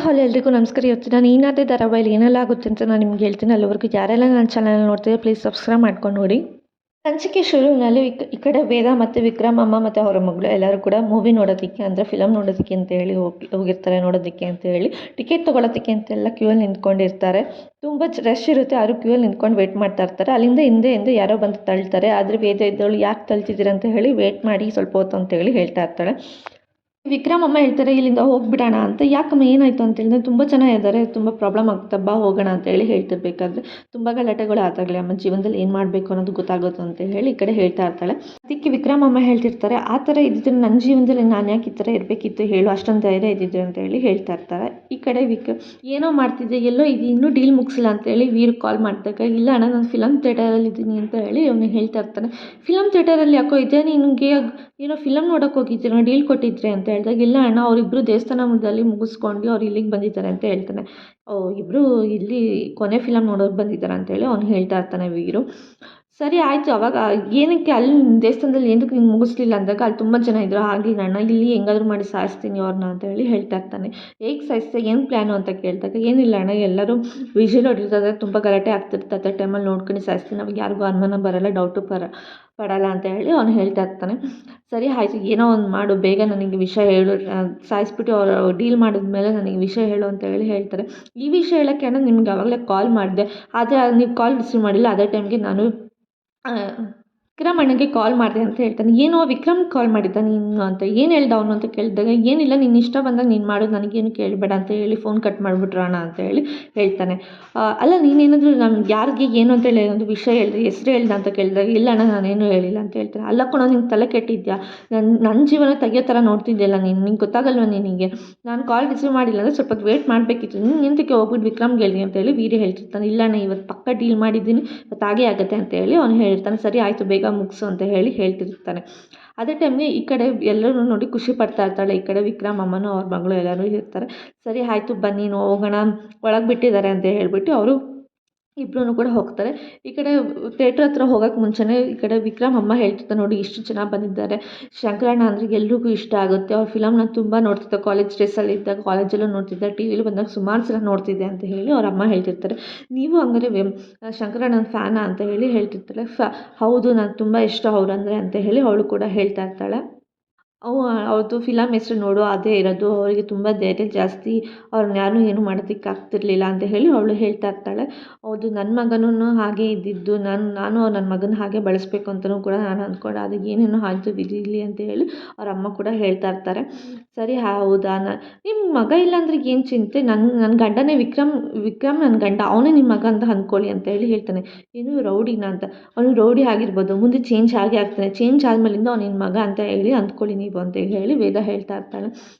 Hello ಎಲ್ರಿಗೂ ನಮಸ್ಕಾರ. ಇವತ್ತು ನಾನು ಈನಾದೆ ಧಾರಾವಾಹಿಲಿ ಏನೆಲ್ಲ ಆಗುತ್ತೆ ಅಂತ ನಾನು ನಿಮ್ಗೆ ಹೇಳ್ತೀನಿ. ಅಲ್ಲಿವರೆಗೂ ಯಾರೆಲ್ಲ ನನ್ನ ಚಾನಲ್ ನೋಡ್ತೀವಿ ಪ್ಲೀಸ್ ಸಬ್ಸ್ಕ್ರೈಬ್ ಮಾಡ್ಕೊಂಡು ನೋಡಿ. ಸಂಚಿಕೆ ಶುರುವಿನಲ್ಲಿ ಈ ಕಡೆ ವೇದ ಮತ್ತು ವಿಕ್ರಮ್ ಅಮ್ಮ ಮತ್ತು ಅವರ ಮಗಳು ಎಲ್ಲರೂ ಕೂಡ ಮೂವಿ ನೋಡೋದಕ್ಕೆ ಅಂದರೆ ಫಿಲಮ್ ನೋಡೋದಕ್ಕೆ ಅಂತ ಹೇಳಿ ಹೋಗಿರ್ತಾರೆ ನೋಡೋದಕ್ಕೆ ಅಂತ ಹೇಳಿ. ಟಿಕೆಟ್ ತೊಗೊಳೋದಕ್ಕೆ ಅಂತೆಲ್ಲ ಕ್ಯೂವಲ್ಲಿ ನಿಂತ್ಕೊಂಡಿರ್ತಾರೆ. ತುಂಬ ರಶ್ ಇರುತ್ತೆ, ಅವರು ಕ್ಯೂವಲ್ಲಿ ನಿಂತ್ಕೊಂಡು ವೇಟ್ ಮಾಡ್ತಾ ಇರ್ತಾರೆ. ಅಲ್ಲಿಂದ ಹಿಂದೆ ಯಾರೋ ಬಂದು ತಳ್ತಾರೆ. ಆದರೆ ವೇದ ಇದ್ದವಳು ಯಾಕೆ ತಳ್ತಿದ್ದೀರ ಅಂತ ಹೇಳಿ ವೇಟ್ ಮಾಡಿ ಸ್ವಲ್ಪ ಹೊತ್ತು ಅಂತ ಹೇಳಿ ಹೇಳ್ತಾ ಇರ್ತಾಳೆ. ವಿಕ್ರಮ್ ಅಮ್ಮ ಹೇಳ್ತಾರೆ ಇಲ್ಲಿಂದ ಹೋಗ್ಬಿಡೋಣ ಅಂತ. ಯಾಕಮ್ಮ ಏನಾಯಿತು ಅಂತ ಹೇಳಿದ್ರೆ ತುಂಬ ಚೆನ್ನಾಗಿದ್ದಾರೆ, ತುಂಬ ಪ್ರಾಬ್ಲಮ್ ಆಗ್ತಾ ಬಾ ಹೋಗೋಣ ಅಂತ ಹೇಳಿ ಹೇಳ್ತಿರ್ಬೇಕಾದ್ರೆ ತುಂಬ ಗಲಾಟೆಗಳು ಆದಾಗಲೇ ಅಮ್ಮ ಜೀವನದಲ್ಲಿ ಏನು ಮಾಡಬೇಕು ಅನ್ನೋದು ಗೊತ್ತಾಗೋದು ಅಂತ ಹೇಳಿ ಈ ಕಡೆ ಹೇಳ್ತಾ ಇರ್ತಾಳೆ. ಅದಕ್ಕೆ ವಿಕ್ರಮ್ ಅಮ್ಮ ಹೇಳ್ತಿರ್ತಾರೆ ಆ ಥರ ಇದ್ದಿದ್ರೆ ನನ್ನ ಜೀವನದಲ್ಲಿ ನಾನು ಯಾಕೆ ಈ ಥರ ಇರಬೇಕಿತ್ತು ಹೇಳು, ಅಷ್ಟೊಂದು ಧೈರ್ಯ ಇದ್ದಿದ್ರೆ ಅಂತ ಹೇಳಿ ಹೇಳ್ತಾ ಇರ್ತಾರೆ. ಈ ಕಡೆ ಏನೋ ಮಾಡ್ತಿದ್ದೆ, ಎಲ್ಲೋ ಇದು ಇನ್ನೂ ಡೀಲ್ ಮುಗಿಸಿಲ್ಲ ಅಂತ ಹೇಳಿ ವೀರ್ ಕಾಲ್ ಮಾಡಿದಾಗ ಇಲ್ಲ ಅಣ್ಣ ನಾನು ಫಿಲಮ್ ಥಿಯೇಟರಲ್ಲಿ ಇದ್ದೀನಿ ಅಂತ ಹೇಳಿ ಅವನು ಹೇಳ್ತಾ ಇರ್ತಾನೆ. ಫಿಲಮ್ ಥಿಯೇಟರಲ್ಲಿ ಯಾಕೋ ಇದೆ, ನಿನಗೆ ಏನೋ ಫಿಲಮ್ ನೋಡೋಕೆ ಹೋಗಿದ್ದೀರ, ಡೀಲ್ ಕೊಟ್ಟಿದ್ರೆ ಅಂತ ಹೇಳಿದಾಗ ಇಲ್ಲ ಅಣ್ಣ ಅವರಿಬ್ಬರು ದೇವಸ್ಥಾನದಲ್ಲಿ ಮುಗಿಸ್ಕೊಂಡು ಅವ್ರು ಇಲ್ಲಿಗೆ ಬಂದಿದ್ದಾರೆ ಅಂತ ಹೇಳ್ತಾನೆ. ಇಬ್ಬರು ಇಲ್ಲಿ ಕೊನೆ ಫಿಲಮ್ ನೋಡೋಕೆ ಬಂದಿದ್ದಾರೆ ಅಂತೇಳಿ ಅವ್ನು ಹೇಳ್ತಾ ಇರ್ತಾನೆ ವೀರು. ಸರಿ ಆಯಿತು, ಅವಾಗ ಏನಕ್ಕೆ ಅಲ್ಲಿ ದೇವಸ್ಥಾನದಲ್ಲಿ ಏನಕ್ಕೆ ನೀನು ಮುಗಿಸ್ಲಿಲ್ಲ ಅಂದಾಗ ಅಲ್ಲಿ ತುಂಬ ಜನ ಇದ್ರು, ಆಗಲಿಲ್ಲ ಅಣ್ಣ ಇಲ್ಲಿ ಹೆಂಗಾದ್ರೂ ಮಾಡಿ ಸಾಯಿಸ್ತೀನಿ ಅವ್ರನ್ನ ಅಂತ ಹೇಳಿ ಹೇಳ್ತಾ ಇರ್ತಾನೆ. ಹೇಗೆ ಸಾಯಿಸ್ತಾ, ಏನು ಪ್ಲ್ಯಾನು ಅಂತ ಕೇಳಿದಾಗ ಏನಿಲ್ಲ ಅಣ್ಣ ಎಲ್ಲರೂ ವಿಷಲ್ ಹೊಡಿರ್ತದೆ, ತುಂಬ ಗಲಾಟೆ ಆಗ್ತಿರ್ತದೆ, ಟೈಮಲ್ಲಿ ನೋಡ್ಕೊಂಡು ಸಾಯಿಸ್ತೀನಿ, ನಮಗೆ ಯಾರಿಗೂ ಅನುಮಾನ ಬರಲ್ಲ, ಡೌಟು ಪಡಲ್ಲ ಅಂತ ಹೇಳಿ ಅವನು ಹೇಳ್ತಾ ಇರ್ತಾನೆ. ಸರಿ ಆಯಿತು ಏನೋ ಒಂದು ಮಾಡು, ಬೇಗ ನನಗೆ ವಿಷಯ ಹೇಳು, ಸಾಯಿಸ್ಬಿಟ್ಟು ಅವರು ಡೀಲ್ ಮಾಡಿದ್ಮೇಲೆ ನನಗೆ ವಿಷಯ ಹೇಳು ಅಂತ ಹೇಳಿ ಹೇಳ್ತಾರೆ. ಈ ವಿಷಯ ಹೇಳೋಕ್ಕೆ ಅಣ್ಣ ನಿಮ್ಗೆ ಆವಾಗಲೇ ಕಾಲ್ ಮಾಡಿದೆ, ಆದರೆ ನೀವು ಕಾಲ್ ರಿಸೀವ್ ಮಾಡಿಲ್ಲ. ಅದೇ ಟೈಮ್ಗೆ ನಾನು ವಿಕ್ರಮ್ ಅಣ್ಣಗೆ ಕಾಲ್ ಮಾಡಿದೆ ಅಂತ ಹೇಳ್ತಾನೆ. ಏನೋ ವಿಕ್ರಮ್ ಕಾಲ್ ಮಾಡಿದ್ದ ನೀನು ಅಂತ, ಏನು ಹೇಳ್ದ ಅವನು ಅಂತ ಕೇಳಿದಾಗ ಏನಿಲ್ಲ ನಿನ್ನ ಇಷ್ಟ ಬಂದಾಗ ನೀನು ಮಾಡೋದು, ನನಗೇನು ಕೇಳಬೇಡ ಅಂತ ಹೇಳಿ ಫೋನ್ ಕಟ್ ಮಾಡಿಬಿಟ್ರೋಣ ಅಂತ ಹೇಳಿ ಹೇಳ್ತಾನೆ. ಅಲ್ಲ ನೀನೇನಾದರೂ ನಮ್ಗೆ ಯಾರಿಗೆ ಏನು ಅಂತೇಳಿ ಒಂದು ವಿಷಯ ಹೇಳಿದೆ, ಹೆಸರು ಹೇಳ್ದ ಅಂತ ಕೇಳಿದಾಗ ಇಲ್ಲ ಅಣ್ಣ ನಾನೇನು ಹೇಳಿಲ್ಲ ಅಂತ ಹೇಳ್ತಾನೆ. ಅಲ್ಲ ಕಣೋ ನಿಂಗೆ ತಲೆ ಕೆಟ್ಟಿದ್ಯಾ, ನನ್ನ ಜೀವನ ತೆಗಿಯೋ ಥರ ನೋಡ್ತಿದ್ದೆಲ್ಲ ನಿಂಗೆ ಗೊತ್ತಾಗಲ್ವ ನಿನಗೆ, ನಾನು ಕಾಲ್ ರಿಸೀವ್ ಮಾಡಿಲ್ಲ ಅಂದರೆ ಸ್ವಲ್ಪ ವೇಟ್ ಮಾಡಬೇಕಿತ್ತು, ನೀನು ಎಂತಕ್ಕೆ ಹೋಗ್ಬಿಟ್ಟು ವಿಕ್ರಮ್ಗೆ ಹೇಳಿ ಅಂತ ಹೇಳಿ ವೀರ್ಯ ಹೇಳ್ತಿರ್ತಾನೆ. ಇಲ್ಲ ಅಣ್ಣ ಇವತ್ತು ಪಕ್ಕ ಡೀಲ್ ಮಾಡಿದ್ದೀನಿ, ಇವತ್ತು ಹಾಗೇ ಆಗುತ್ತೆ ಅಂತ ಹೇಳಿ ಅವ್ನು ಹೇಳಿರ್ತಾನೆ. ಸರಿ ಆಯಿತು ಬೇಗ ಮುಗಿಸು ಅಂತ ಹೇಳಿ ಹೇಳ್ತಿರ್ತಾನೆ. ಅದೇ ಟೈಮ್ಗೆ ಈ ಕಡೆ ಎಲ್ಲರೂ ನೋಡಿ ಖುಷಿ ಪಡ್ತಾ ಇರ್ತಾಳೆ. ಈ ಕಡೆ ವಿಕ್ರಮ್ ಅಮ್ಮನೂ ಅವ್ರ ಮಗಳು ಎಲ್ಲರೂ ಇರ್ತಾರೆ. ಸರಿ ಆಯಿತು ಬನ್ನಿ ಹೋಗೋಣ, ಒಳಗೆ ಬಿಟ್ಟಿದ್ದಾರೆ ಅಂತ ಹೇಳಿಬಿಟ್ಟು ಅವರು ಇಬ್ಬರೂ ಕೂಡ ಹೋಗ್ತಾರೆ. ಈ ಕಡೆ ಥಿಯೇಟ್ರ್ ಹತ್ರ ಹೋಗೋಕ್ಕೆ ಮುಂಚೆನೇ ಈ ಕಡೆ ವಿಕ್ರಮ್ ಅಮ್ಮ ಹೇಳ್ತಿರ್ತಾರೆ ನೋಡಿ ಇಷ್ಟು ಜನ ಬಂದಿದ್ದಾರೆ, ಶಂಕರಣ್ಣ ಅಂದರೆ ಎಲ್ರಿಗೂ ಇಷ್ಟ ಆಗುತ್ತೆ, ಅವ್ರ ಫಿಲಮ್ನ ತುಂಬ ನೋಡ್ತಿದ್ದೆ, ಕಾಲೇಜ್ ಡೇಸಲ್ಲಿ ಇದ್ದಾಗ ಕಾಲೇಜಲ್ಲೂ ನೋಡ್ತಿದ್ದೆ, ಟಿ ವಿಲಿ ಬಂದಾಗ ಸುಮಾರು ಸಲ ನೋಡ್ತಿದ್ದೆ ಅಂತ ಹೇಳಿ ಅವ್ರ ಅಮ್ಮ ಹೇಳ್ತಿರ್ತಾರೆ. ನೀವು ಹಂಗಾರೆ ಶಂಕರಣ್ಣನ ಫ್ಯಾನಾ ಅಂತ ಹೇಳಿ ಹೇಳ್ತಿರ್ತಾಳೆ. ಹೌದು ನನಗೆ ತುಂಬ ಇಷ್ಟ ಅವರಂದರೆ ಅಂತ ಹೇಳಿ ಅವಳು ಕೂಡ ಹೇಳ್ತಾ ಇರ್ತಾಳೆ. ಅವ್ರದ್ದು ಫಿಲಮ್ ಹೆಸ್ರು ನೋಡು ಅದೇ ಇರೋದು, ಅವರಿಗೆ ತುಂಬ ಧೈರ್ಯ ಜಾಸ್ತಿ, ಅವ್ರನ್ನ ಯಾರೂ ಏನೂ ಮಾಡೋದಕ್ಕೆ ಆಗ್ತಿರ್ಲಿಲ್ಲ ಅಂತ ಹೇಳಿ ಅವಳು ಹೇಳ್ತಾ ಇರ್ತಾಳೆ. ಹೌದು ನನ್ನ ಮಗನೂ ಹಾಗೆ ಇದ್ದಿದ್ದು, ನಾನು ನನ್ನ ಮಗನ ಹಾಗೆ ಬೆಳೆಸ್ಬೇಕು ಅಂತಲೂ ಕೂಡ ನಾನು ಅಂದ್ಕೊಂಡೆ, ಅದು ಏನೇನೋ ಆಯಿತು ಬಿಡಲಿ ಅಂತ ಹೇಳಿ ಅವ್ರ ಅಮ್ಮ ಕೂಡ ಹೇಳ್ತಾ ಇರ್ತಾರೆ. ಸರಿ ಹೌದಾ, ನಿಮ್ಮ ಮಗ ಇಲ್ಲ ಅಂದರೆ ಏನು ಚಿಂತೆ, ನನ್ನ ಗಂಡನೇ ವಿಕ್ರಮ್ ನನ್ನ ಗಂಡ, ಅವನೇ ನಿಮ್ಮ ಮಗ ಅಂತ ಅಂದ್ಕೊಳ್ಳಿ ಅಂತ ಹೇಳಿ ಹೇಳ್ತಾನೆ. ಏನು ರೌಡಿನ ಅಂತ, ಅವನು ರೌಡಿ ಆಗಿರ್ಬೋದು, ಮುಂದೆ ಚೇಂಜ್ ಆಗೇ ಆಗ್ತಾನೆ, ಚೇಂಜ್ ಆದಮೇಲಿಂದ ಅವ್ನು ನಿನ್ನ ಮಗ ಅಂತ ಹೇಳಿ ಅಂದ್ಕೊಳ್ಳಿ ನೀವು ಅಂತ ಹೇಳಿ ವೇದ ಹೇಳ್ತಾ ಇರ್ತಾಳೆ.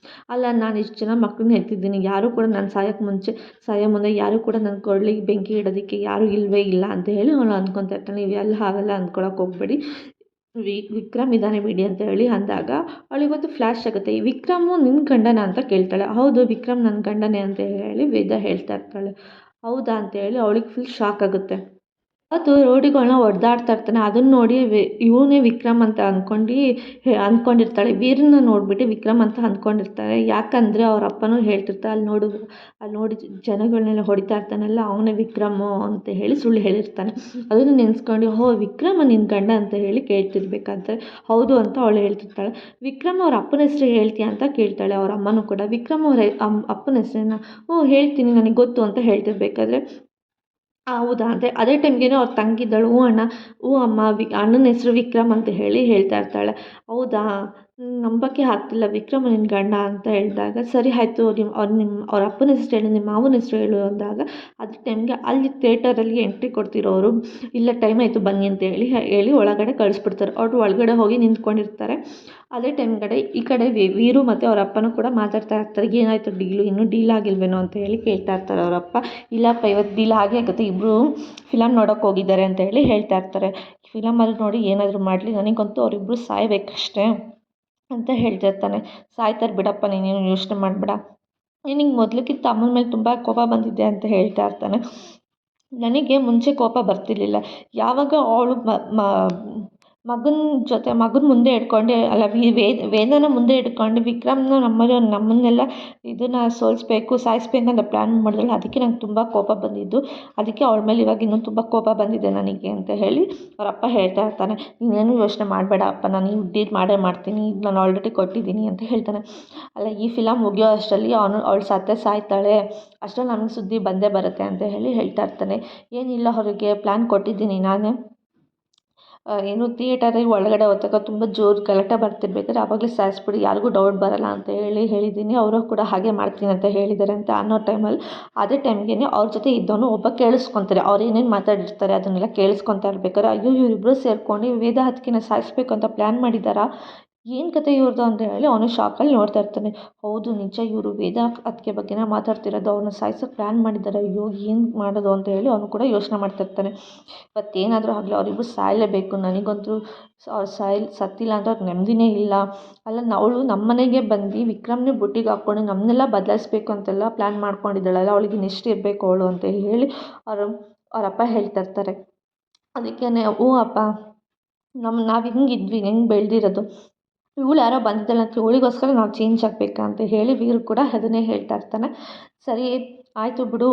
ಅಲ್ಲ ನಾನು ಇಷ್ಟು ಜನ ಮಕ್ಕಳನ್ನ ಹೆತ್ತಿದ್ದೀನಿ, ಯಾರೂ ಕೂಡ ನಾನು ಸಾಯೋ ಮುಂದೆ ಯಾರೂ ಕೂಡ ನನ್ನ ಕೊಡ್ಲಿಗೆ ಬೆಂಕಿ ಇಡೋದಕ್ಕೆ ಯಾರೂ ಇಲ್ಲವೇ ಇಲ್ಲ ಅಂತ ಹೇಳಿ ಅವನು ಅಂದ್ಕೊತಾ ಇರ್ತಾನೆ. ನೀವು ಹಾಗೆಲ್ಲ ಅಂದ್ಕೊಳಕ್ಕೆ ಹೋಗಬೇಡಿ, ವಿಕ್ರಮ್ ಇದ್ದಾನೆ ಬಿಡಿ ಅಂತ ಹೇಳಿ ಅಂದಾಗ ಅವಳಿಗೊಂದು ಫ್ಲ್ಯಾಶ್ ಆಗುತ್ತೆ. ಈ ವಿಕ್ರಮು ನಿನ್ನ ಗಂಡನ ಅಂತ ಕೇಳ್ತಾಳೆ. ಹೌದು ವಿಕ್ರಮ್ ನನ್ನ ಗಂಡನೇ ಅಂತ ಹೇಳಿ ವೇದ ಹೇಳ್ತಾ ಇರ್ತಾಳೆ. ಹೌದಾ ಅಂತ ಹೇಳಿ ಅವಳಿಗೆ ಫುಲ್ ಶಾಕ್ ಆಗುತ್ತೆ. ಅದು ರೋಡಿಗಳನ್ನ ಹೊಡೆದಾಡ್ತಾ ಇರ್ತಾನೆ, ಅದನ್ನು ನೋಡಿ ಇವನೇ ವಿಕ್ರಮ್ ಅಂತ ಅಂದ್ಕೊಂಡಿರ್ತಾಳೆ. ವೀರನ್ನ ನೋಡಿಬಿಟ್ಟು ವಿಕ್ರಮ್ ಅಂತ ಅಂದ್ಕೊಂಡಿರ್ತಾಳೆ. ಯಾಕಂದರೆ ಅವ್ರ ಅಪ್ಪನೂ ಹೇಳ್ತಿರ್ತಾರೆ ಅಲ್ಲಿ ನೋಡಿ ಜನಗಳನ್ನೆಲ್ಲ ಹೊಡಿತಾ ಇರ್ತಾನಲ್ಲ ಅವನೇ ವಿಕ್ರಮು ಅಂತ ಹೇಳಿ ಸುಳ್ಳು ಹೇಳಿರ್ತಾನೆ. ಅದನ್ನು ನೆನೆಸ್ಕೊಂಡು ವಿಕ್ರಮ ನಿನ್ನ ಗಂಡ ಅಂತ ಹೇಳಿ ಕೇಳ್ತಿರ್ಬೇಕಾದ್ರೆ ಹೌದು ಅಂತ ಅವಳು ಹೇಳ್ತಿರ್ತಾಳೆ. ವಿಕ್ರಮ್ ಅವ್ರ ಅಪ್ಪನ ಹೆಸರು ಹೇಳ್ತೀಯ ಅಂತ ಕೇಳ್ತಾಳೆ ಅವ್ರ ಅಮ್ಮನೂ ಕೂಡ. ವಿಕ್ರಮ್ ಅವ್ರ ಅಪ್ಪನ ಹೆಸರನ್ನ ಹೇಳ್ತೀನಿ ನನಗೆ ಗೊತ್ತು ಅಂತ ಹೇಳ್ತಿರ್ಬೇಕಾದ್ರೆ ಹೌದಾ ಅಂತ ಅದೇ ಟೈಮ್ಗೇನೋ ಅವ್ರ ತಂಗಿದ್ದಳು ಹ್ಞೂ ಅಣ್ಣ ಹ್ಞೂ ಅಮ್ಮ ಅಣ್ಣನ ಹೆಸರು ವಿಕ್ರಮ್ ಅಂತ ಹೇಳಿ ಹೇಳ್ತಾ ಇರ್ತಾಳೆ. ಹೌದಾ ನಂಬಕ್ಕೆ ಆಗ್ತಿಲ್ಲ ವಿಕ್ರಮ್ ನಿನ್ನ ಗಂಡ ಅಂತ ಹೇಳಿದಾಗ ಸರಿ ಆಯಿತು ಅವ್ರ ಅಪ್ಪನ ಹೆಸರು ಹೇಳು, ನಿಮ್ಮ ಮಾವನ ಹೆಸರು ಹೇಳು ಅಂದಾಗ ಅದೇ ಟೈಮ್ಗೆ ಅಲ್ಲಿ ಥಿಯೇಟರಲ್ಲಿ ಎಂಟ್ರಿ ಕೊಡ್ತಿರೋರು ಇಲ್ಲ ಟೈಮ್ ಆಯಿತು ಬನ್ನಿ ಅಂತ ಹೇಳಿ ಒಳಗಡೆ ಕಳಿಸ್ಬಿಡ್ತಾರೆ. ಅವ್ರು ಒಳಗಡೆ ಹೋಗಿ ನಿಂತ್ಕೊಂಡಿರ್ತಾರೆ. ಅದೇ ಟೈಮ್ಗಡೆ ಈ ಕಡೆ ವೀರು ಮತ್ತು ಅವ್ರ ಅಪ್ಪನೂ ಕೂಡ ಮಾತಾಡ್ತಾ ಇರ್ತಾರೆ. ಏನಾಯಿತು ಇನ್ನೂ ಡೀಲ್ ಆಗಿಲ್ವೇನೋ ಅಂತ ಹೇಳಿ ಕೇಳ್ತಾ ಇರ್ತಾರೆ ಅವರಪ್ಪ. ಇಲ್ಲಪ್ಪ ಇವತ್ತು ಡೀಲ್ ಆಗೇ ಆಗುತ್ತೆ, ಇಬ್ಬರು ಫಿಲಮ್ ನೋಡೋಕೆ ಹೋಗಿದ್ದಾರೆ ಅಂತ ಹೇಳಿ ಹೇಳ್ತಾ ಇರ್ತಾರೆ. ಫಿಲಮಲ್ಲಿ ನೋಡಿ ಏನಾದರೂ ಮಾಡಲಿ ನನಗಂತೂ ಅವರಿಬ್ಬರು ಸಾಯಬೇಕಷ್ಟೇ ಅಂತ ಹೇಳ್ತಿರ್ತಾನೆ. ಸಾಯ್ತಾರೆ ಬಿಡಪ್ಪ ನೀನೇನು ಯೋಚನೆ ಮಾಡಬೇಡ, ನಿನಗೆ ಮೊದಲಿಗಿಂತ ಅಮ್ಮನ ಮೇಲೆ ತುಂಬ ಕೋಪ ಬಂದಿದೆ ಅಂತ ಹೇಳ್ತಾ ಇರ್ತಾನೆ. ನನಗೆ ಮುಂಚೆ ಕೋಪ ಬರ್ತಿರ್ಲಿಲ್ಲ, ಯಾವಾಗ ಅವಳು ಮಗನ ಜೊತೆ ಮಗನ ಮುಂದೆ ಇಟ್ಕೊಂಡು ಅಲ್ಲ ವೇದನ ಮುಂದೆ ಇಟ್ಕೊಂಡು ವಿಕ್ರಮ್ನ ನಮ್ಮನ್ನೆಲ್ಲ ಇದನ್ನು ಸೋಲಿಸ್ಬೇಕು ಸಾಯಿಸ್ಬೇಕು ಅಂತ ಪ್ಲ್ಯಾನ್ ಮಾಡಿದ್ರಲ್ಲ, ಅದಕ್ಕೆ ನಂಗೆ ತುಂಬ ಕೋಪ ಬಂದಿದ್ದು. ಅದಕ್ಕೆ ಅವಳ ಮೇಲೆ ಇವಾಗ ಇನ್ನೂ ತುಂಬ ಕೋಪ ಬಂದಿದೆ ನನಗೆ ಅಂತ ಹೇಳಿ ಅವರಪ್ಪ ಹೇಳ್ತಾ ಇರ್ತಾನೆ. ನೀನೇನು ಯೋಚನೆ ಮಾಡಬೇಡ ಅಪ್ಪ, ನಾನು ಈ ಡೀಲ್ ಮಾಡೇ ಮಾಡ್ತೀನಿ, ನಾನು ಆಲ್ರೆಡಿ ಕೊಟ್ಟಿದ್ದೀನಿ ಅಂತ ಹೇಳ್ತಾನೆ. ಅಲ್ಲ, ಈ ಫಿಲಮ್ ಮುಗಿಯೋ ಅಷ್ಟರಲ್ಲಿ ಅವಳು ಸಾಯ್ತಾಳೆ, ಅಷ್ಟರಲ್ಲಿ ನಮಗೆ ಸುದ್ದಿ ಬಂದೇ ಬರುತ್ತೆ ಅಂತ ಹೇಳಿ ಹೇಳ್ತಾ ಇರ್ತಾನೆ. ಏನಿಲ್ಲ, ಹೊರಗೆ ಪ್ಲ್ಯಾನ್ ಕೊಟ್ಟಿದ್ದೀನಿ ನಾನೇ, ಏನು ಥಿಯೇಟರಿಗೆ ಒಳಗಡೆ ಹೋದಾಗ ತುಂಬ ಜೋರು ಗಲಾಟೆ ಬರ್ತಿರ್ಬೇಕಾದ್ರೆ ಆವಾಗಲೇ ಸಾಯಿಸ್ಬಿಡಿ, ಯಾರಿಗೂ ಡೌಟ್ ಬರೋಲ್ಲ ಅಂತ ಹೇಳಿದ್ದೀನಿ. ಅವರು ಕೂಡ ಹಾಗೆ ಮಾಡ್ತೀನಿ ಅಂತ ಹೇಳಿದ್ದಾರೆ ಅಂತ ಅನ್ನೋ ಟೈಮಲ್ಲಿ ಅದೇ ಟೈಮ್ಗೆ ಅವ್ರ ಜೊತೆ ಇದ್ದವನು ಒಬ್ಬ ಕೇಳಿಸ್ಕೊತಾರೆ. ಅವ್ರು ಏನೇನು ಮಾತಾಡಿರ್ತಾರೆ ಅದನ್ನೆಲ್ಲ ಕೇಳಿಸ್ಕೊತಾ ಇರ್ಬೇಕಾದ್ರೆ, ಅಯ್ಯೋ ಇವರಿಬ್ಬರು ಸೇರ್ಕೊಂಡು ವೇದ ಹತ್ಕೆನ ಸಾಯಿಸ್ಬೇಕು ಅಂತ ಪ್ಲ್ಯಾನ್ ಮಾಡಿದ್ದಾರಾ, ಏನು ಕತೆ ಇವ್ರದ್ದು ಅಂತ ಹೇಳಿ ಅವನು ಶಾಕಲ್ಲಿ ನೋಡ್ತಾ ಇರ್ತಾನೆ. ಹೌದು ನಿಜ, ಇವರು ವೇದ ಹತ್ಕೆ ಬಗ್ಗೆನೇ ಮಾತಾಡ್ತಿರೋದು, ಅವ್ರನ್ನ ಸಾಯಿಸೋಕ್ಕೆ ಪ್ಲ್ಯಾನ್ ಮಾಡಿದ್ದಾರೆ, ಅಯ್ಯೋ ಏನು ಮಾಡೋದು ಅಂತ ಹೇಳಿ ಅವನು ಕೂಡ ಯೋಚನೆ ಮಾಡ್ತಿರ್ತಾನೆ. ಇವತ್ತೇನಾದರೂ ಆಗಲಿ ಅವರಿಬ್ಬರು ಸಾಯಲೇಬೇಕು, ನನಗಂತೂ ಅವ್ರು ಸತ್ತಿಲ್ಲ ಅಂತ ಅವ್ರಿಗೆ ನೆಮ್ಮದಿನೇ ಇಲ್ಲ. ಅಲ್ಲ, ಅವಳು ನಮ್ಮ ಮನೆಗೆ ಬಂದು ವಿಕ್ರಮ್ನೇ ಬುಟ್ಟಿಗೆ ಹಾಕ್ಕೊಂಡು ನಮ್ಮನ್ನೆಲ್ಲ ಬದಲಾಯಿಸ್ಬೇಕು ಅಂತೆಲ್ಲ ಪ್ಲ್ಯಾನ್ ಮಾಡ್ಕೊಂಡಿದ್ದಾಳಲ್ಲ, ಅವಳಿಗೆ ನೆಕ್ಸ್ಟ್ ಇರಬೇಕು ಅವಳು ಅಂತ ಹೇಳಿ ಅವರಪ್ಪ ಹೇಳ್ತಾ ಇರ್ತಾರೆ. ಅದಕ್ಕೇ ಹ್ಞೂ ಅಪ್ಪ, ನಾವು ಹಿಂಗಿದ್ವಿ, ಹೆಂಗೆ ಬೆಳೆದಿರೋದು, ಇವಳು ಯಾರೋ ಬಂದಿದ್ದಾಳಂತ ಇವಳಿಗೋಸ್ಕರ ನಾವು ಚೇಂಜ್ ಆಗಬೇಕಾ ಅಂತ ಹೇಳಿ ವೀರು ಕೂಡ ಅದನ್ನೇ ಹೇಳ್ತಾ ಇರ್ತಾನೆ. ಸರಿ ಆಯಿತು ಬಿಡು,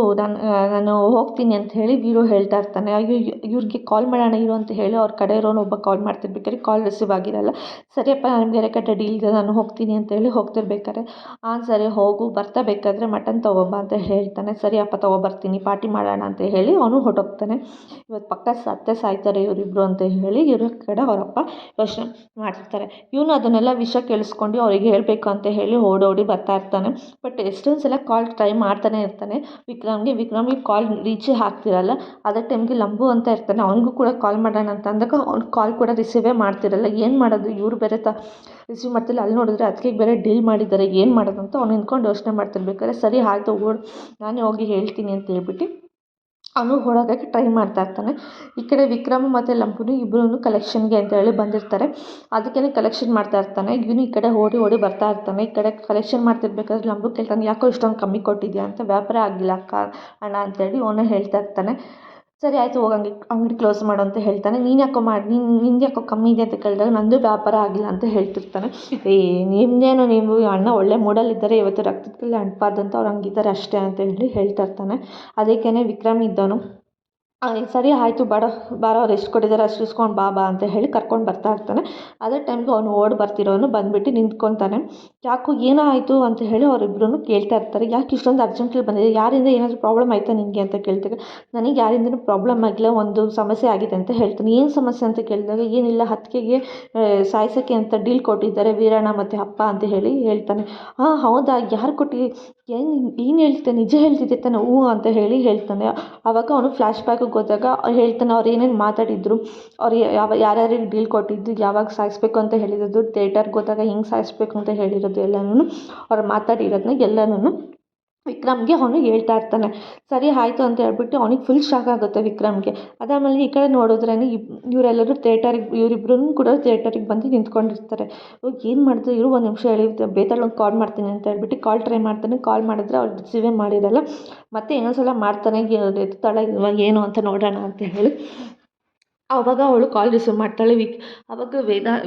ನಾನು ಹೋಗ್ತೀನಿ ಅಂತ ಹೇಳಿ ವೀರು ಹೇಳ್ತಾ ಇರ್ತಾನೆ. ಅಯ್ಯೋ ಇವ್ರಿಗೆ ಕಾಲ್ ಮಾಡೋಣ ಇರು ಅಂತ ಹೇಳಿ ಅವ್ರ ಕಡೆ ಇರೋನು ಒಬ್ಬ ಕಾಲ್ ಮಾಡ್ತಿರ್ಬೇಕಾದ್ರೆ ಕಾಲ್ ರಿಸೀವ್ ಆಗಿರಲ್ಲ. ಸರಿಯಪ್ಪ, ನಾನು ಬೇರೆ ಕಡೆ ಡೀಲ್ ಇದೆ, ನಾನು ಹೋಗ್ತೀನಿ ಅಂತ ಹೇಳಿ ಹೋಗ್ತಿರ್ಬೇಕಾದ್ರೆ, ಸರಿ ಹೋಗು, ಬರ್ತಾ ಬೇಕಾದರೆ ಮಟನ್ ತೊಗೊಬಾ ಅಂತ ಹೇಳ್ತಾನೆ. ಸರಿ ಅಪ್ಪ ತೊಗೊಬರ್ತೀನಿ, ಪಾರ್ಟಿ ಮಾಡೋಣ ಅಂತ ಹೇಳಿ ಅವನು ಹೊರಟೋಗ್ತಾನೆ. ಇವತ್ತು ಪಕ್ಕ ಸಾಯ್ತಾರೆ ಇವರಿಬ್ಬರು ಅಂತ ಹೇಳಿ ಇವ್ರ ಕಡೆ ಅವರಪ್ಪ ಯೋಚನೆ ಮಾಡ್ತಿರ್ತಾರೆ. ಇವನು ಅದನ್ನೆಲ್ಲ ವಿಷಯ ಕೇಳಿಸ್ಕೊಂಡು ಅವರಿಗೆ ಹೇಳಬೇಕು ಅಂತ ಹೇಳಿ ಓಡೋಡಿ ಬರ್ತಾ ಇರ್ತಾನೆ. ಬಟ್ ಎಷ್ಟೊಂದು ಸಲ ಕಾಲ್ ಟ್ರೈ ಮಾಡ್ತಾನೆ ಇರ್ತಾನೆ ವಿಕ್ರಮ್ಗೆ ಕಾಲ್ ರೀಚೇ ಆಗ್ತಿರಲ್ಲ. ಅದೇ ಟೈಮ್ಗೆ ಲಂಬು ಅಂತ ಇರ್ತಾನೆ, ಅವನಿಗೂ ಕೂಡ ಕಾಲ್ ಮಾಡೋಣ ಅಂತ ಅಂದಾಗ ಅವ್ನು ಕಾಲ್ ಕೂಡ ರಿಸೀವೇ ಮಾಡ್ತಿರಲ್ಲ. ಏನು ಮಾಡೋದು, ಇವರು ಬೇರೆ ರಿಸೀವ್ ಮಾಡ್ತಿಲ್ಲ, ಅಲ್ಲಿ ನೋಡಿದ್ರೆ ಅದಕ್ಕೆ ಬೇರೆ ಡೀಲ್ ಮಾಡಿದ್ದಾರೆ, ಏನು ಮಾಡೋದು ಅಂತ ಅವ್ನು ನಿಂತ್ಕೊಂಡು ಯೋಚನೆ ಮಾಡ್ತಿರ್ಬೇಕಾದ್ರೆ, ಸರಿ ಆಯಿತು ನಾನೇ ಹೋಗಿ ಹೇಳ್ತೀನಿ ಅಂತ ಹೇಳ್ಬಿಟ್ಟು ಅವನು ಓಡೋಗೋಕ್ಕೆ ಟ್ರೈ ಮಾಡ್ತಾ ಇರ್ತಾನೆ. ಈ ಕಡೆ ವಿಕ್ರಮ್ ಮತ್ತು ಲಂಬುನು ಇಬ್ಬರೂ ಕಲೆಕ್ಷನ್ಗೆ ಅಂತ ಹೇಳಿ ಬಂದಿರ್ತಾರೆ. ಅದಕ್ಕೇ ಕಲೆಕ್ಷನ್ ಮಾಡ್ತಾ ಇರ್ತಾನೆ. ಇವನು ಈ ಕಡೆ ಓಡಿ ಬರ್ತಾ ಇರ್ತಾನೆ. ಈ ಕಡೆ ಕಲೆಕ್ಷನ್ ಮಾಡ್ತಿರ್ಬೇಕಾದ್ರೆ ಲಂಬು ಕೇಳ್ತಾನೆ, ಯಾಕೋ ಇಷ್ಟೊಂದು ಕಮ್ಮಿ ಕೊಟ್ಟಿದ್ಯಾ ಅಂತ. ವ್ಯಾಪಾರ ಆಗಿಲ್ಲ ಅಣ್ಣ ಅಂತೇಳಿ ಅವನೇ ಹೇಳ್ತಾ ಇರ್ತಾನೆ. ಸರಿ ಆಯಿತು, ಹೋಗಿ ಅಂಗಡಿ ಕ್ಲೋಸ್ ಮಾಡು ಅಂತ ಹೇಳ್ತಾನೆ. ನೀನು ಯಾಕೋ ನಿಂದು ಯಾಕೋ ಕಮ್ಮಿ ಇದೆ ಅಂತ ಕೇಳಿದಾಗ ನಂದು ವ್ಯಾಪಾರ ಆಗಿಲ್ಲ ಅಂತ ಹೇಳ್ತಿರ್ತಾನೆ. ನಿಮ್ಮದೇನು, ನೀವು ಅಣ್ಣ ಒಳ್ಳೆ ಮೂಡಲ್ಲಿದ್ದಾರೆ, ಇವತ್ತು ರಕ್ತದಲ್ಲಿ ಅಂಟಬಾರ್ದಂತ ಅವ್ರು ಹಂಗಿದ್ದಾರೆ ಅಷ್ಟೇ ಅಂತ ಹೇಳಿ ಹೇಳ್ತಾ ಇರ್ತಾನೆ. ಅದಕ್ಕೇ ವಿಕ್ರಮ್ ಇದ್ದವನು, ಸರಿ ಆಯಿತು ಬಾರೋ ಅವ್ರು ಎಷ್ಟು ಕೊಟ್ಟಿದ್ದಾರೆ ಅಷ್ಟು ಇಸ್ಕೊಂಡು ಬಾ ಅಂತ ಹೇಳಿ ಕರ್ಕೊಂಡು ಬರ್ತಾ ಇರ್ತಾನೆ. ಅದೇ ಟೈಮ್ಗೆ ಅವನು ಬರ್ತಿರೋನು ಬಂದುಬಿಟ್ಟು ನಿಂತ್ಕೊತಾನೆ. ಯಾಕೋ ಏನೋ ಆಯಿತು ಅಂತ ಹೇಳಿ ಅವರಿಬ್ಬರೂ ಕೇಳ್ತಾ ಇರ್ತಾರೆ. ಯಾಕೆ ಇಷ್ಟೊಂದು ಅರ್ಜೆಂಟಲ್ಲಿ ಬಂದಿದೆ, ಯಾರಿಂದ ಏನಾದರೂ ಪ್ರಾಬ್ಲಮ್ ಆಯಿತಾ ನಿನಗೆ ಅಂತ ಕೇಳ್ತಾರೆ. ನನಗೆ ಯಾರಿಂದನೂ ಪ್ರಾಬ್ಲಮ್ ಆಗಿಲ್ಲ, ಒಂದು ಸಮಸ್ಯೆ ಆಗಿದೆ ಅಂತ ಹೇಳ್ತಾನೆ. ಏನು ಸಮಸ್ಯೆ ಅಂತ ಕೇಳಿದಾಗ, ಏನಿಲ್ಲ, ಹತ್ಕೆಗೆ ಸಾಯಿಸೋಕ್ಕೆ ಅಂತ ಡೀಲ್ ಕೊಟ್ಟಿದ್ದಾರೆ ವೀರಣ್ಣ ಮತ್ತು ಅಪ್ಪ ಅಂತ ಹೇಳಿ ಹೇಳ್ತಾನೆ. ಹೌದಾ, ಯಾರು ಏನು ಹೇಳ್ತೆ, ನಿಜ ಹೇಳ್ತಿದ್ದೆ ತಾನೆ, ಹ್ಞೂ ಅಂತ ಹೇಳಿ ಹೇಳ್ತಾನೆ. ಆವಾಗ ಅವನು ಫ್ಲ್ಯಾಶ್ ಬ್ಯಾಕಿಗೆ ಹೋದಾಗ ಹೇಳ್ತಾನೆ, ಅವ್ರು ಏನೇನು ಮಾತಾಡಿದ್ರು, ಅವ್ರು ಯಾರ್ಯಾರಿಗೆ ಡೀಲ್ ಕೊಟ್ಟಿದ್ದು, ಯಾವಾಗ ಸಾಯಿಸ್ಬೇಕು ಅಂತ ಹೇಳಿರೋದು, ಥಿಯೇಟರ್ಗೆ ಹೋದಾಗ ಹಿಂಗೆ ಸಾಯಿಸ್ಬೇಕು ಅಂತ ಹೇಳಿರೋದು ಎಲ್ಲನೂ ಅವ್ರು ಮಾತಾಡಿರೋದನ್ನ ಎಲ್ಲನೂ ವಿಕ್ರಮ್ಗೆ ಅವನು ಹೇಳ್ತಾ ಇರ್ತಾನೆ. ಸರಿ ಆಯಿತು ಅಂತ ಹೇಳ್ಬಿಟ್ಟು ಅವನಿಗೆ ಫುಲ್ ಶಾಕ್ ಆಗುತ್ತೆ ವಿಕ್ರಮ್ಗೆ. ಅದಾದಮೇಲೆ ಈ ಕಡೆ ನೋಡಿದ್ರೇ ಇವರೆಲ್ಲರೂ ಇವರಿಬ್ಬರೂ ಕೂಡ ಥಿಯೇಟರಿಗೆ ಬಂದು ನಿಂತ್ಕೊಂಡಿರ್ತಾರೆ. ಏನು ಮಾಡ್ತಾರೆ ಇವರು, ಒಂದು ನಿಮಿಷ ಹೇಳಿ ಬೇತಾಳಂಗೆ ಕಾಲ್ ಮಾಡ್ತೀನಿ ಅಂತ ಹೇಳ್ಬಿಟ್ಟು ಕಾಲ್ ಟ್ರೈ ಮಾಡ್ತಾನೆ. ಕಾಲ್ ಮಾಡಿದ್ರೆ ಅವ್ರು ರಿಸೀವೇ ಮಾಡಿರಲ್ಲ. ಮತ್ತೆ ಇನ್ನೊಂದ್ಸಲ ಮಾಡ್ತಾನೆ, ಎತ್ತಾಳೆ ಇವಾಗ ಏನು ಅಂತ ನೋಡೋಣ ಅಂತ ಹೇಳಿ ಆವಾಗ ಅವಳು ಕಾಲ್ ರಿಸೀವ್ ಮಾಡ್ತಾಳೆ. ಆವಾಗ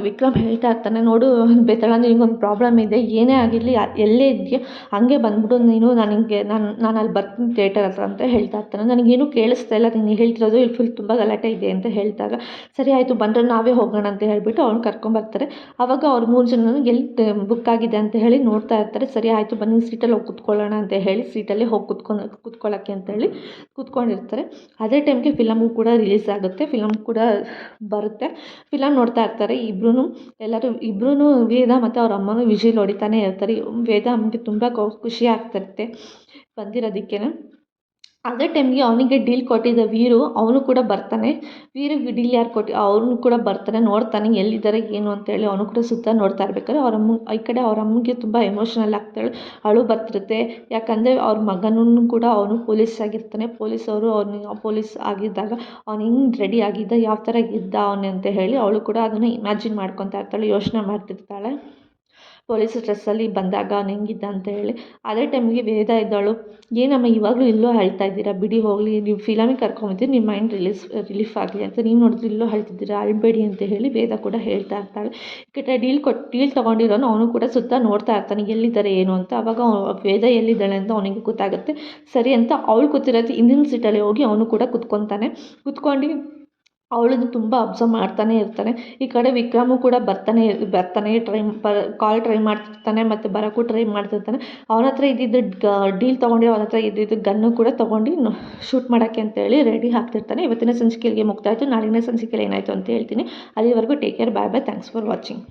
ವಿಕ್ರಮ್ ಹೇಳ್ತಾ ಇರ್ತಾನೆ, ನೋಡು ಬೇತಾಳ, ನಿನಗೊಂದು ಪ್ರಾಬ್ಲಮ್ ಇದೆ, ಏನೇ ಆಗಿರಲಿ ಎಲ್ಲೇ ಇದೆಯಾ ಹಾಗೆ ಬಂದ್ಬಿಡು ನೀನು, ನಾನು ಅಲ್ಲಿ ಬರ್ತೀನಿ ಥಿಯೇಟರ್ ಹತ್ರ ಅಂತ ಹೇಳ್ತಾ ಇರ್ತಾನೆ. ನನಗೇನು ಕೇಳಿಸ್ತಾ ಇಲ್ಲ ನೀನು ಹೇಳ್ತಿರೋದು, ಇಲ್ಲಿ ಫುಲ್ ತುಂಬ ಗಲಾಟೆ ಇದೆ ಅಂತ ಹೇಳಿದಾಗ, ಸರಿ ಆಯಿತು ಬಂದರೆ ನಾವೇ ಹೋಗೋಣ ಅಂತ ಹೇಳಿಬಿಟ್ಟು ಅವ್ನು ಕರ್ಕೊಂಬರ್ತಾರೆ. ಆವಾಗ ಅವ್ರು 3 ಜನ ಎಲ್ಲಿ ಬುಕ್ ಆಗಿದೆ ಅಂತ ಹೇಳಿ ನೋಡ್ತಾ ಇರ್ತಾರೆ. ಸರಿ ಆಯಿತು ಬನ್ನಿ ಸೀಟಲ್ಲಿ ಹೋಗಿ ಕೂತ್ಕೊಳ್ಳೋಣ ಅಂತ ಹೇಳಿ ಸೀಟಲ್ಲಿ ಹೋಗಿ ಕೂತ್ಕೊಳ್ಳೋಕ್ಕೆ ಅಂತೇಳಿ ಕೂತ್ಕೊಂಡಿರ್ತಾರೆ. ಅದೇ ಟೈಮ್ಗೆ ಫಿಲಮು ಕೂಡ ರಿಲೀಸ್ ಆಗುತ್ತೆ, ಫಿಲಮ್ ಕೂಡ ಬರುತ್ತೆ. ಫಿಲಮ್ ನೋಡ್ತಾ ಇರ್ತಾರೆ ಇಬ್ಬರೂ ವೇದ ಮತ್ತು ಅವ್ರ ಅಮ್ಮನೂ ವಿಜಿಲ್ ಹೊಡಿತಾನೆ ಇರ್ತಾರೆ. ವೇದ ಅಮ್ಮಗೆ ತುಂಬ ಖುಷಿ ಆಗ್ತಿರುತ್ತೆ ಬಂದಿರೋದಕ್ಕೆ. ಅದೇ ಟೈಮ್ಗೆ ಅವನಿಗೆ ಡೀಲ್ ಕೊಟ್ಟಿದ್ದ ವೀರು ಅವನು ಕೂಡ ಬರ್ತಾನೆ. ವೀರಿಗೆ ಡೀಲ್ ಯಾರು ಅವನು ಕೂಡ ಬರ್ತಾನೆ, ನೋಡ್ತಾನೆ ಎಲ್ಲಿದ್ದಾರೆ ಏನು ಅಂತೇಳಿ. ಅವನು ಕೂಡ ಸುತ್ತ ನೋಡ್ತಾ ಇರ್ಬೇಕಾದ್ರೆ ಈ ಕಡೆ ಅವ್ರ ಅಮ್ಮಗೆ ತುಂಬ ಎಮೋಷ್ನಲ್ ಆಗ್ತಾಳೆ, ಅಳು ಬರ್ತಿರುತ್ತೆ. ಯಾಕಂದರೆ ಅವ್ರ ಮಗನೂ ಕೂಡ ಅವನು ಪೊಲೀಸ್ ಆಗಿರ್ತಾನೆ. ಪೊಲೀಸ್ ಆಗಿದ್ದಾಗ ಅವ್ನು ಹಿಂಗೆ ರೆಡಿ ಆಗಿದ್ದ, ಯಾವ ಥರ ಇದ್ದ ಅವನು ಅಂತ ಹೇಳಿ ಅವಳು ಕೂಡ ಅದನ್ನು ಇಮ್ಯಾಜಿನ್ ಮಾಡ್ಕೊತಾ ಇರ್ತಾಳೆ, ಯೋಚನೆ ಮಾಡ್ತಿರ್ತಾಳೆ. ಪೊಲೀಸ್ ಡ್ರೆಸ್ಸಲ್ಲಿ ಬಂದಾಗ ಹೆಂಗಿದ್ದ ಅಂತ ಹೇಳಿ. ಅದೇ ಟೈಮಿಗೆ ವೇದ ಇದ್ದವಳು, ಏನಮ್ಮ ಇವಾಗಲೂ ಇಲ್ಲೂ ಅಳ್ತಾ ಇದ್ದೀರಾ, ಬಿಡಿ ಹೋಗಲಿ, ನೀವು ಫಿಲಮಿಗೆ ಕರ್ಕೊಂಬಂದಿದ್ದು ನಿಮ್ಮ ಮೈಂಡ್ ರಿಲೀಫ್ ಆಗಲಿ ಅಂತ, ನೀವು ನೋಡಿದ್ರೆ ಇಲ್ಲೂ ಅಳ್ತಿದ್ದೀರಾ, ಅಳಬೇಡಿ ಅಂತ ಹೇಳಿ ವೇದ ಕೂಡ ಹೇಳ್ತಾ ಇರ್ತಾಳೆ. ಈ ಕಡೆ ಡೀಲ್ ತೊಗೊಂಡಿರೋನು ಅವನು ಕೂಡ ಸುತ್ತ ನೋಡ್ತಾ ಇರ್ತಾನೆ ಎಲ್ಲಿದ್ದಾರೆ ಏನು ಅಂತ. ಅವಾಗ ವೇದ ಎಲ್ಲಿದ್ದಾಳೆ ಅಂತ ಅವನಿಗೆ ಗೊತ್ತಾಗುತ್ತೆ. ಸರಿ ಅಂತ ಅವಳು ಕೂತಿರೋದು ಹಿಂದಿನ ಸೀಟಲ್ಲಿ ಹೋಗಿ ಅವನು ಕೂಡ ಕುತ್ಕೊತಾನೆ. ಕುತ್ಕೊಂಡು ಅವಳನ್ನು ತುಂಬ ಅಬ್ಸರ್ವ್ ಮಾಡ್ತಾನೆ ಇರ್ತಾನೆ. ಈ ಕಡೆ ವಿಕ್ರಮು ಕೂಡ ಬರ್ತಾನೆ ಕಾಲ್ ಟ್ರೈ ಮಾಡ್ತಿರ್ತಾನೆ ಮತ್ತು ಬರೋಕ್ಕೂ ಟ್ರೈ ಮಾಡ್ತಿರ್ತಾನೆ. ಅವನ ಹತ್ರ ಇದ್ದಿದ್ದು ಡೀಲ್ ತೊಗೊಂಡು ಅವನ ಹತ್ರ ಇದ್ದಿದ್ದು ಗನ್ನು ಕೂಡ ತೊಗೊಂಡು ಶೂಟ್ ಮಾಡೋಕ್ಕೆ ಅಂತೇಳಿ ರೆಡಿ ಆಗ್ತಿರ್ತಾನೆ. ಇವತ್ತಿನ ಸಂಚಿಕೆಗೆ ಮುಕ್ತಾಯಿತು. ನಾಳಿನ ಸಂಚಿಕೆಯಲ್ಲಿ ಏನಾಯಿತು ಅಂತ ಹೇಳ್ತೀನಿ. ಅಲ್ಲಿವರೆಗೂ take care, bye bye, thanks for watching.